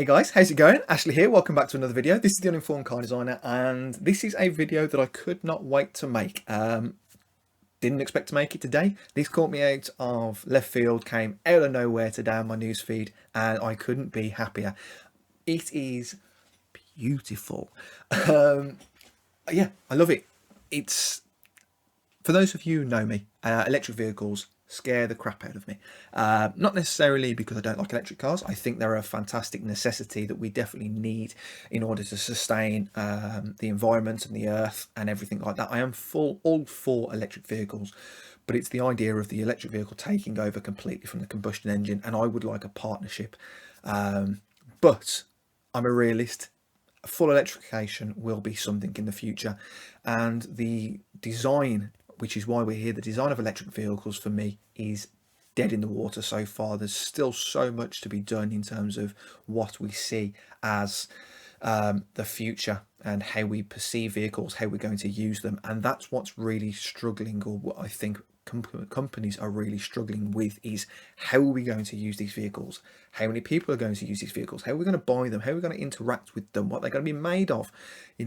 Hey guys, how's it going? Ashley here, welcome back to another video. This is the Uninformed Car Designer, and this is a video that I could not wait to make. Didn't expect to make it today. This caught me out of left field, came out of nowhere today on my newsfeed, and I couldn't be happier. It is beautiful. Yeah, I love it. It's, for those of you who know me, electric vehicles scare the crap out of me. Not necessarily because I don't like electric cars. I think they're a fantastic necessity that we definitely need in order to sustain the environment and the earth and everything like that. I am all for electric vehicles, but it's the idea of the electric vehicle taking over completely from the combustion engine, and I would like a partnership. But I'm a realist. Full electrification will be something in the future, and the design, which is why we're here, the design of electric vehicles for me is dead in the water so far. There's still so much to be done in terms of what we see as the future and how we perceive vehicles, how we're going to use them, and that's what's really struggling, or what I think companies are really struggling with, is how are we going to use these vehicles, how many people are going to use these vehicles, how are we going to buy them, how are we going to interact with them, what they're going to be made of,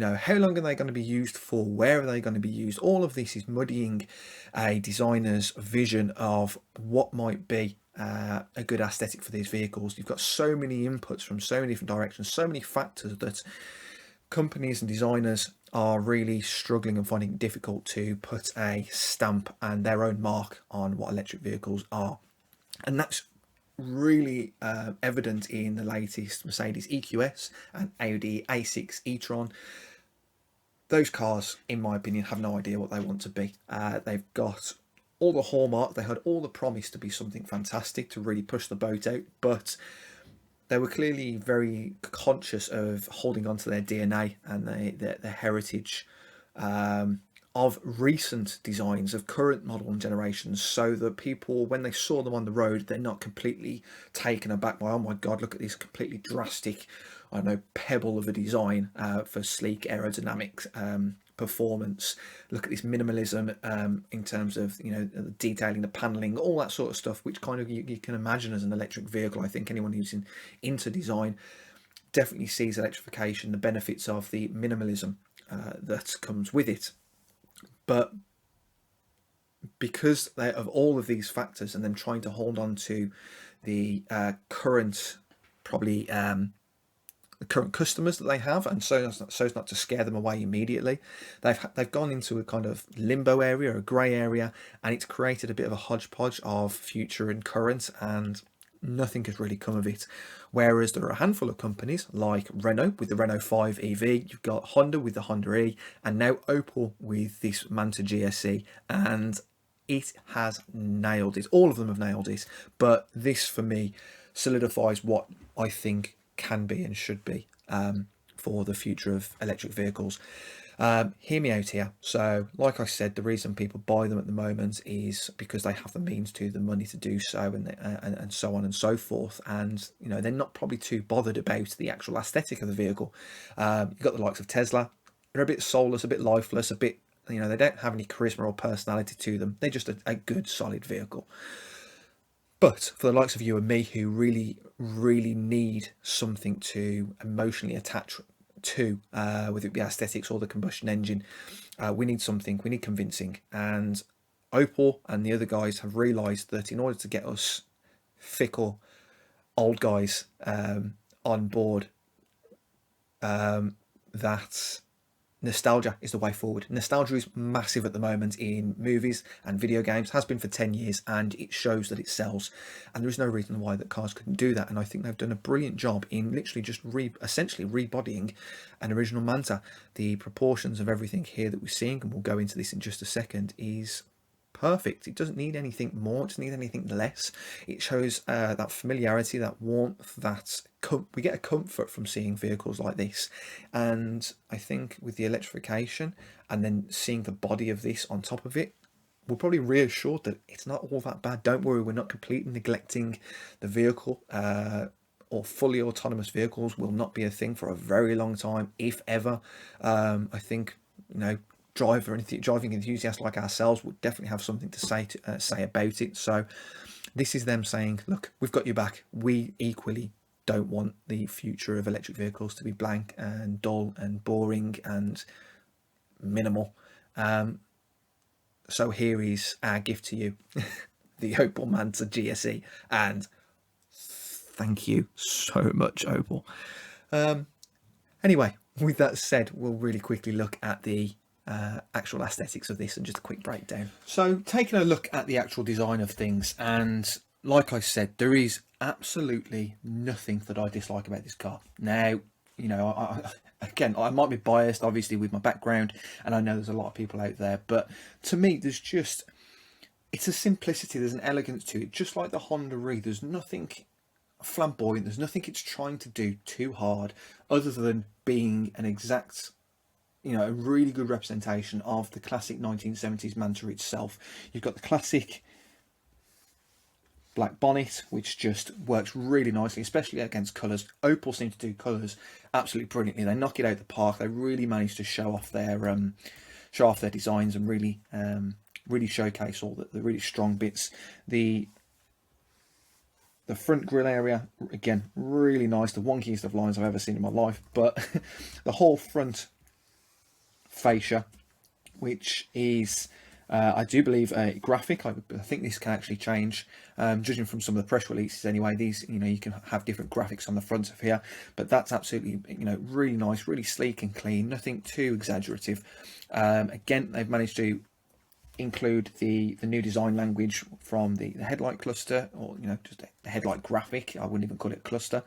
how long are they going to be used for, where are they going to be used. All of this is muddying a designer's vision of what might be a good aesthetic for these vehicles. You've got so many inputs from so many different directions, so many factors, that companies and designers are really struggling and finding it difficult to put a stamp and their own mark on what electric vehicles are. And that's really evident in the latest Mercedes EQS and Audi A6 e-tron. Those cars, in my opinion, have no idea what they want to be. They've got all the hallmark, they had all the promise to be something fantastic, to really push the boat out, but they were clearly very conscious of holding on to their DNA and their heritage of recent designs, of current model and generations, so that people, when they saw them on the road, they're not completely taken aback by, oh my god, look at this completely drastic, I don't know, pebble of a design for sleek aerodynamics performance. Look at this minimalism in terms of detailing, the paneling, all that sort of stuff, which kind of you can imagine as an electric vehicle. I think anyone who's into design definitely sees electrification, the benefits of the minimalism that comes with it. But because of all of these factors, and them trying to hold on to the current, probably the current customers that they have, and so as not to scare them away immediately, they've gone into a kind of limbo area, a grey area, and it's created a bit of a hodgepodge of future and current, and nothing has really come of it. Whereas there are a handful of companies like Renault with the Renault 5 EV, you've got Honda with the Honda E, and now Opel with this Manta GSE, and it has nailed it. All of them have nailed it, but this for me solidifies what I think can be and should be for the future of electric vehicles. Hear me out here. So like I said, the reason people buy them at the moment is because they have the means to, the money to do so, and so on and so forth, and they're not probably too bothered about the actual aesthetic of the vehicle. You've got the likes of Tesla. They're a bit soulless, a bit lifeless, a bit, they don't have any charisma or personality to them. They're just a good solid vehicle. But for the likes of you and me, who really need something to emotionally attach to, whether it be aesthetics or the combustion engine, we need something, we need convincing. And Opel and the other guys have realised that in order to get us fickle old guys on board, that nostalgia is the way forward. Nostalgia is massive at the moment in movies and video games, has been for 10 years, and it shows that it sells. And there is no reason why that cars couldn't do that. And I think they've done a brilliant job in literally just essentially rebodying an original Manta. The proportions of everything here that we're seeing, and we'll go into this in just a second, is perfect. It doesn't need anything more, it doesn't need anything less. It shows that familiarity, that warmth, that we get a comfort from seeing vehicles like this. And I think with the electrification and then seeing the body of this on top of it, we're probably reassured that it's not all that bad. Don't worry, we're not completely neglecting the vehicle, or fully autonomous vehicles will not be a thing for a very long time, if ever. I think driving enthusiasts like ourselves would definitely have something to say about it. So this is them saying, look, we've got your back. We equally don't want the future of electric vehicles to be blank and dull and boring and minimal. So here is our gift to you, the Opel Manta GSE, and thank you so much, Opel. Anyway, with that said, we'll really quickly look at the actual aesthetics of this and just a quick breakdown. So taking a look at the actual design of things, and like I said, there is absolutely nothing that I dislike about this car. Now, you know, again, I might be biased, obviously, with my background, and I know there's a lot of people out there, but to me, there's just, it's a simplicity, there's an elegance to it, just like the Honda Re. There's nothing flamboyant, there's nothing it's trying to do too hard, other than being an exact, you know, a really good representation of the classic 1970s Manta itself. You've got the classic black bonnet, which just works really nicely, especially against colours. Opel seem to do colours absolutely brilliantly. They knock it out of the park. They really manage to show off their designs and really really showcase all the really strong bits. The front grille area, again, really nice. The wonkiest of lines I've ever seen in my life, but the whole front fascia, which is I do believe a graphic. I think this can actually change, judging from some of the press releases anyway. These, you know, you can have different graphics on the front of here, but that's absolutely, you know, really nice, really sleek and clean, nothing too exaggerative. Again, they've managed to include the new design language from the headlight cluster, or, you know, just the headlight graphic. I wouldn't even call it a cluster.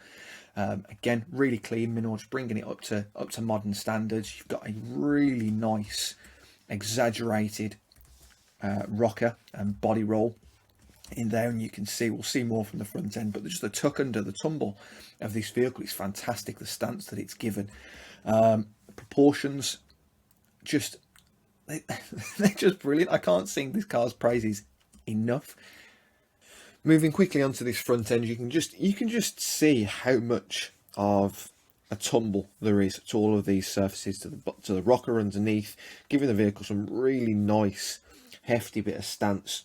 Again, really clean, minimal, just bringing it up to modern standards. You've got a really nice, exaggerated rocker and body roll in there, and you can see, we'll see more from the front end, but just the tuck under, the tumble of this vehicle is fantastic. The stance that it's given, proportions, just they're just brilliant. I can't sing this car's praises enough. Moving quickly onto this front end, you can just see how much of a tumble there is to all of these surfaces, to the rocker underneath, giving the vehicle some really nice hefty bit of stance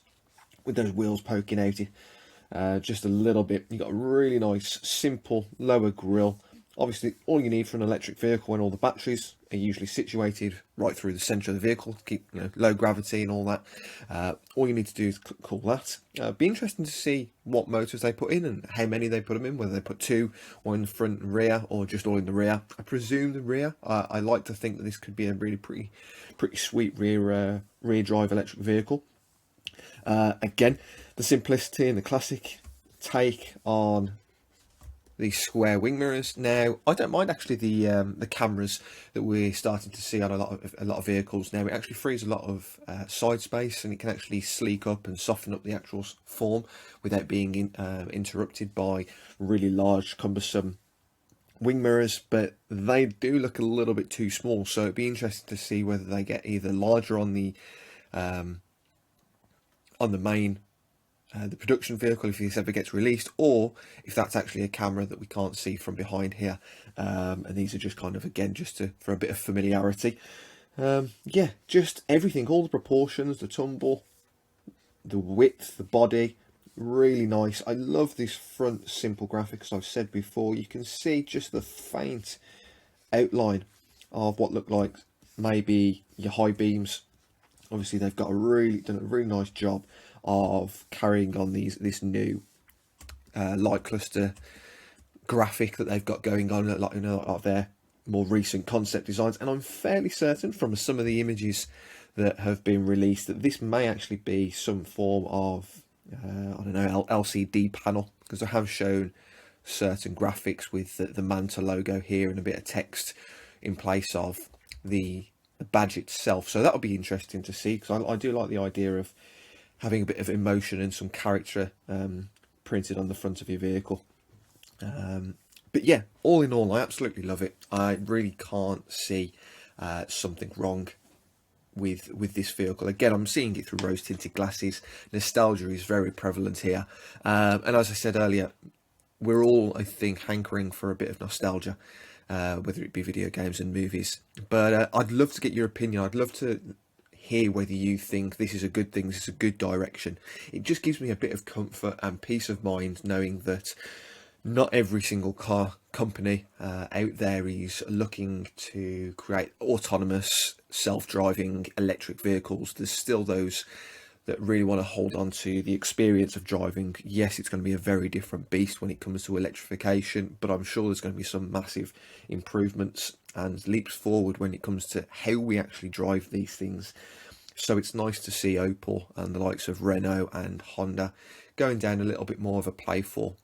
with those wheels poking out just a little bit. You've got a really nice simple lower grille. Obviously, all you need for an electric vehicle, and all the batteries are usually situated right through the centre of the vehicle to keep, you know, low gravity and all that. All you need to do is cool that. Be interesting to see what motors they put in and how many they put them in, whether they put two, one in the front and rear, or just all in the rear. I presume the rear. I like to think that this could be a really pretty sweet rear drive electric vehicle. Again, the simplicity and the classic take on these square wing mirrors. Now, I don't mind actually the cameras that we're starting to see on a lot of vehicles now. It actually frees a lot of side space, and it can actually sleek up and soften up the actual form without being interrupted by really large, cumbersome wing mirrors. But they do look a little bit too small, so it'd be interesting to see whether they get either larger on the main the production vehicle, if this ever gets released, or if that's actually a camera that we can't see from behind here. And these are just kind of, again, just for a bit of familiarity. Yeah, just everything, all the proportions, the tumble, the width, the body, really nice. I love this front simple graphic, as I've said before. You can see just the faint outline of what look like maybe your high beams. Obviously, they've got done a really nice job of carrying on this new light cluster graphic that they've got going on in a lot of their more recent concept designs. And I'm fairly certain from some of the images that have been released that this may actually be some form of I don't know, LCD panel, because I have shown certain graphics with the Manta logo here and a bit of text in place of the badge itself. So that'll be interesting to see, because I do like the idea of having a bit of emotion and some character printed on the front of your vehicle. But yeah, all in all, I absolutely love it. I really can't see something wrong with this vehicle. Again, I'm seeing it through rose tinted glasses. Nostalgia is very prevalent here, and as I said earlier, we're all, I think, hankering for a bit of nostalgia, whether it be video games and movies. But I'd love to get your opinion. I'd love to hear whether you think this is a good thing, this is a good direction. It just gives me a bit of comfort and peace of mind knowing that not every single car company out there is looking to create autonomous, self-driving electric vehicles. There's still those that really want to hold on to the experience of driving. Yes, it's going to be a very different beast when it comes to electrification, but I'm sure there's going to be some massive improvements and leaps forward when it comes to how we actually drive these things. So it's nice to see Opel and the likes of Renault and Honda going down a little bit more of a playful,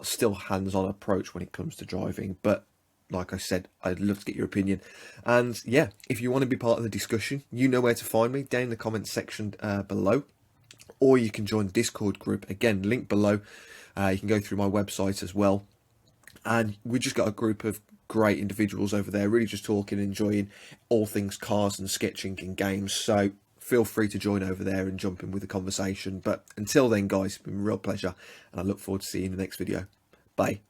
still hands-on approach when it comes to driving. But like I said, I'd love to get your opinion. And yeah, if you want to be part of the discussion, you know where to find me, down in the comments section below. Or you can join the Discord group, again, link below. You can go through my website as well. And we just got a group of great individuals over there, really just talking, enjoying all things cars and sketching and games. So feel free to join over there and jump in with the conversation. But until then, guys, it's been a real pleasure, and I look forward to seeing you in the next video. Bye.